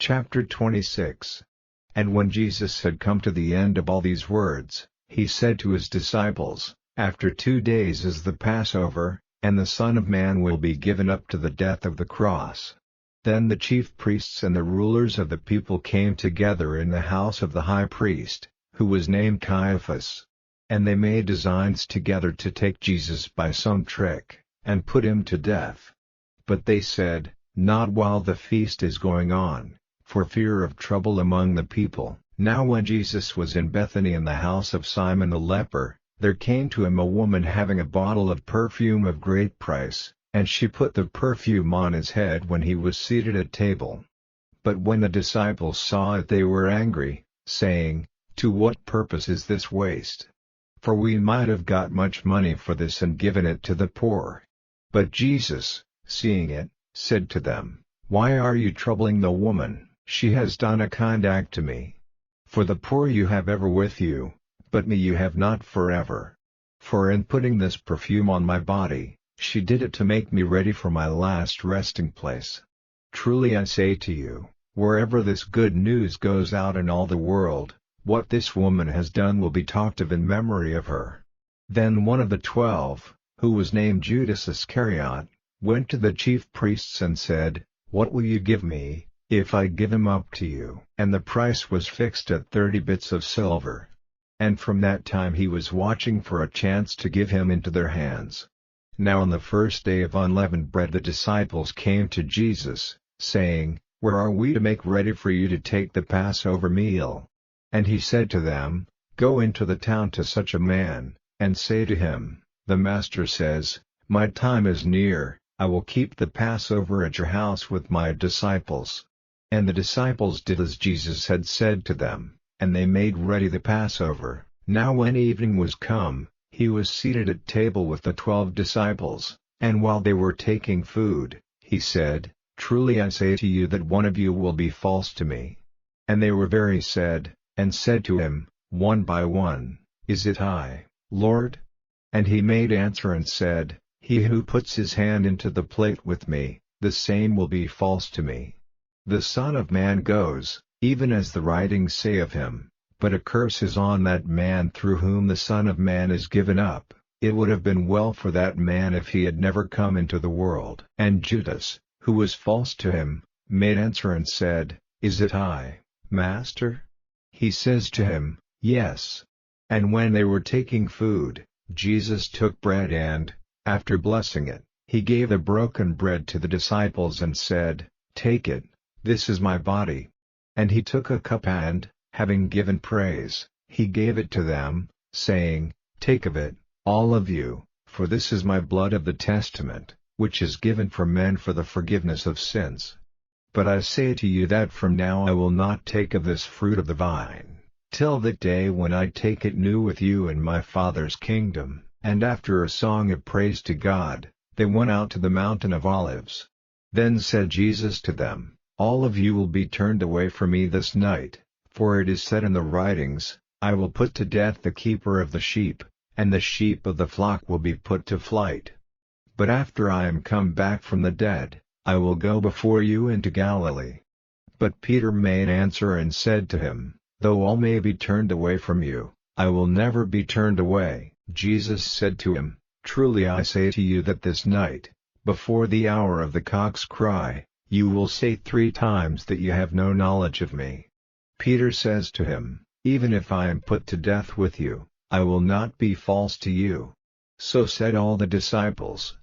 Chapter 26. And when Jesus had come to the end of all these words, he said to his disciples, After 2 days is the Passover, and the Son of Man will be given up to the death of the cross. Then the chief priests and the rulers of the people came together in the house of the high priest, who was named Caiaphas. And they made designs together to take Jesus by some trick, and put him to death. But they said, Not while the feast is going on, for fear of trouble among the people. Now when Jesus was in Bethany in the house of Simon the leper, there came to him a woman having a bottle of perfume of great price, and she put the perfume on his head when he was seated at table. But when the disciples saw it they were angry, saying, To what purpose is this waste? For we might have got much money for this and given it to the poor. But Jesus, seeing it, said to them, Why are you troubling the woman? She has done a kind act to me. For the poor you have ever with you, but me you have not forever. For in putting this perfume on my body, she did it to make me ready for my last resting place. Truly I say to you, wherever this good news goes out in all the world, what this woman has done will be talked of in memory of her. Then one of the 12, who was named Judas Iscariot, went to the chief priests and said, What will you give me, if I give him up to you? And the price was fixed at 30 bits of silver. And from that time he was watching for a chance to give him into their hands. Now on the first day of unleavened bread the disciples came to Jesus, saying, Where are we to make ready for you to take the Passover meal? And he said to them, Go into the town to such a man, and say to him, The Master says, My time is near, I will keep the Passover at your house with my disciples. And the disciples did as Jesus had said to them, and they made ready the Passover. Now when evening was come, he was seated at table with the 12 disciples, and while they were taking food, he said, Truly I say to you that one of you will be false to me. And they were very sad, and said to him, one by one, Is it I, Lord? And he made answer and said, He who puts his hand into the plate with me, the same will be false to me. The Son of Man goes, even as the writings say of him, but a curse is on that man through whom the Son of Man is given up. It would have been well for that man if he had never come into the world. And Judas, who was false to him, made answer and said, Is it I, Master? He says to him, Yes. And when they were taking food, Jesus took bread and, after blessing it, he gave the broken bread to the disciples and said, Take it, this is my body. And he took a cup and, having given praise, he gave it to them, saying, Take of it, all of you, for this is my blood of the testament, which is given for men for the forgiveness of sins. But I say to you that from now I will not take of this fruit of the vine, till that day when I take it new with you in my Father's kingdom. And after a song of praise to God, they went out to the mountain of Olives. Then said Jesus to them, All of you will be turned away from me this night, for it is said in the writings, I will put to death the keeper of the sheep, and the sheep of the flock will be put to flight. But after I am come back from the dead, I will go before you into Galilee. But Peter made answer and said to him, Though all may be turned away from you, I will never be turned away. Jesus said to him, Truly I say to you that this night, before the hour of the cock's cry, you will say 3 times that you have no knowledge of me. Peter says to him, Even if I am put to death with you, I will not be false to you. So said all the disciples.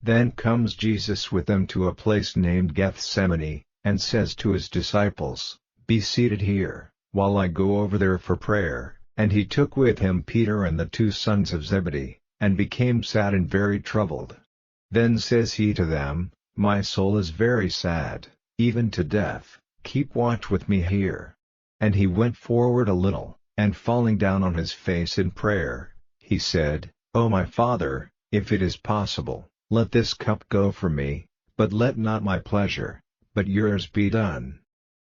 Then comes Jesus with them to a place named Gethsemane, and says to his disciples, Be seated here, while I go over there for prayer. And he took with him Peter and the 2 sons of Zebedee, and became sad and very troubled. Then says he to them, My soul is very sad, even to death, keep watch with me here. And he went forward a little, and falling down on his face in prayer, he said, O my Father, if it is possible, let this cup go from me, but let not my pleasure, but yours be done.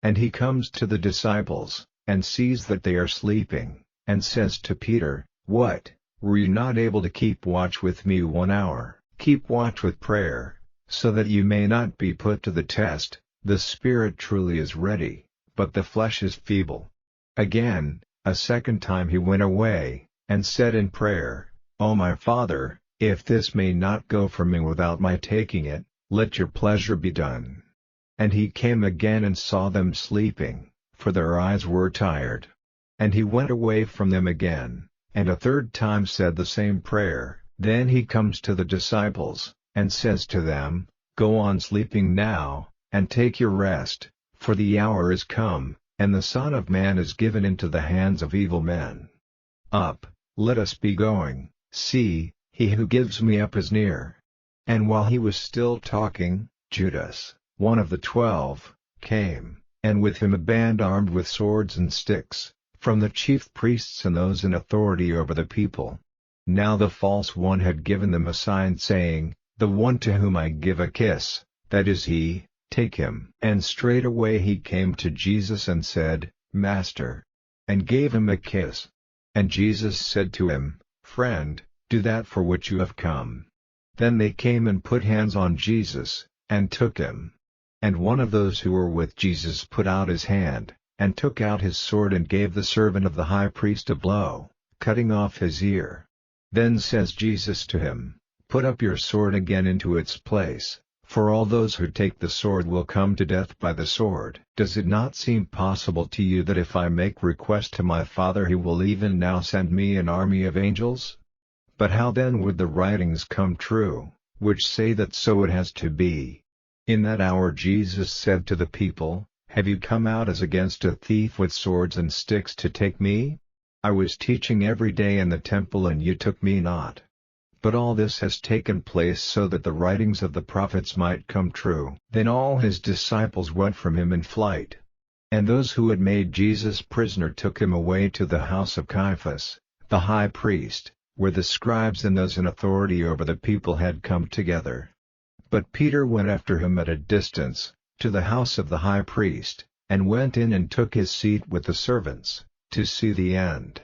And he comes to the disciples, and sees that they are sleeping, and says to Peter, What, were you not able to keep watch with me 1 hour? Keep watch with prayer, so that you may not be put to the test. The spirit truly is ready, but the flesh is feeble. Again, a second time he went away, and said in prayer, O my Father, if this may not go from me without my taking it, let your pleasure be done. And he came again and saw them sleeping, for their eyes were tired. And he went away from them again, and a third time said the same prayer. Then he comes to the disciples, and says to them, Go on sleeping now, and take your rest, for the hour is come, and the Son of Man is given into the hands of evil men. Up, let us be going, see, he who gives me up is near. And while he was still talking, Judas, one of the 12, came, and with him a band armed with swords and sticks, from the chief priests and those in authority over the people. Now the false one had given them a sign saying, The one to whom I give a kiss, that is he, take him. And straightway he came to Jesus and said, Master, and gave him a kiss. And Jesus said to him, Friend, do that for which you have come. Then they came and put hands on Jesus, and took him. And one of those who were with Jesus put out his hand, and took out his sword and gave the servant of the high priest a blow, cutting off his ear. Then says Jesus to him, Put up your sword again into its place, for all those who take the sword will come to death by the sword. Does it not seem possible to you that if I make request to my Father he will even now send me an army of angels? But how then would the writings come true, which say that so it has to be? In that hour Jesus said to the people, Have you come out as against a thief with swords and sticks to take me? I was teaching every day in the temple and you took me not. But all this has taken place so that the writings of the prophets might come true. Then all his disciples went from him in flight. And those who had made Jesus prisoner took him away to the house of Caiaphas, the high priest, where the scribes and those in authority over the people had come together. But Peter went after him at a distance, to the house of the high priest, and went in and took his seat with the servants, to see the end.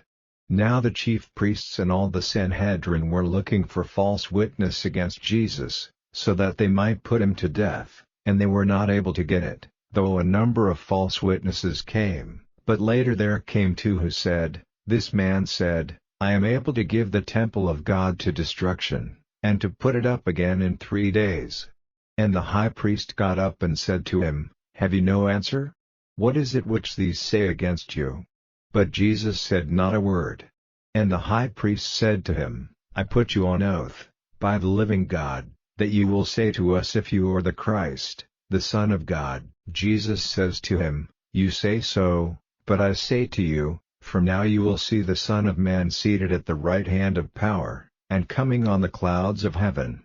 Now the chief priests and all the Sanhedrin were looking for false witness against Jesus, so that they might put him to death, and they were not able to get it, though a number of false witnesses came. But later there came two who said, This man said, I am able to give the temple of God to destruction, and to put it up again in 3 days. And the high priest got up and said to him, Have you no answer? What is it which these say against you? But Jesus said not a word. And the high priest said to him, I put you on oath, by the living God, that you will say to us if you are the Christ, the Son of God. Jesus says to him, You say so, but I say to you, from now you will see the Son of Man seated at the right hand of power, and coming on the clouds of heaven.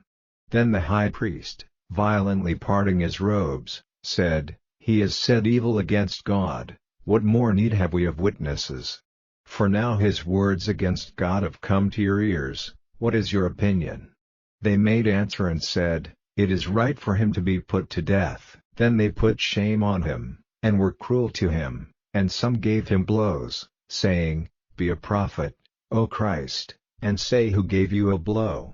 Then the high priest, violently parting his robes, said, He has said evil against God. What more need have we of witnesses? For now his words against God have come to your ears. What is your opinion? They made answer and said, It is right for him to be put to death. Then they put shame on him, and were cruel to him, and some gave him blows, saying, Be a prophet, O Christ, and say who gave you a blow.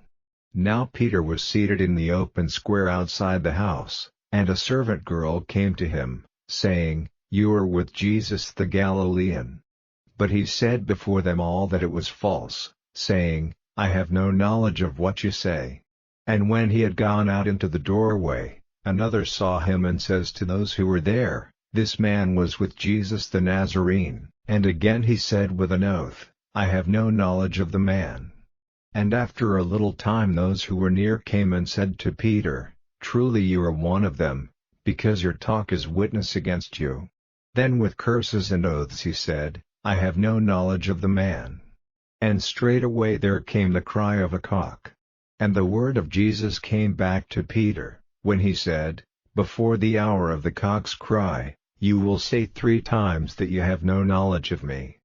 Now Peter was seated in the open square outside the house, and a servant girl came to him, saying, You are with Jesus the Galilean. But he said before them all that it was false, saying, I have no knowledge of what you say. And when he had gone out into the doorway, another saw him and says to those who were there, This man was with Jesus the Nazarene. And again he said with an oath, I have no knowledge of the man. And after a little time those who were near came and said to Peter, Truly you are one of them, because your talk is witness against you. Then with curses and oaths he said, I have no knowledge of the man. And straightway there came the cry of a cock. And the word of Jesus came back to Peter, when he said, Before the hour of the cock's cry, you will say 3 times that you have no knowledge of me.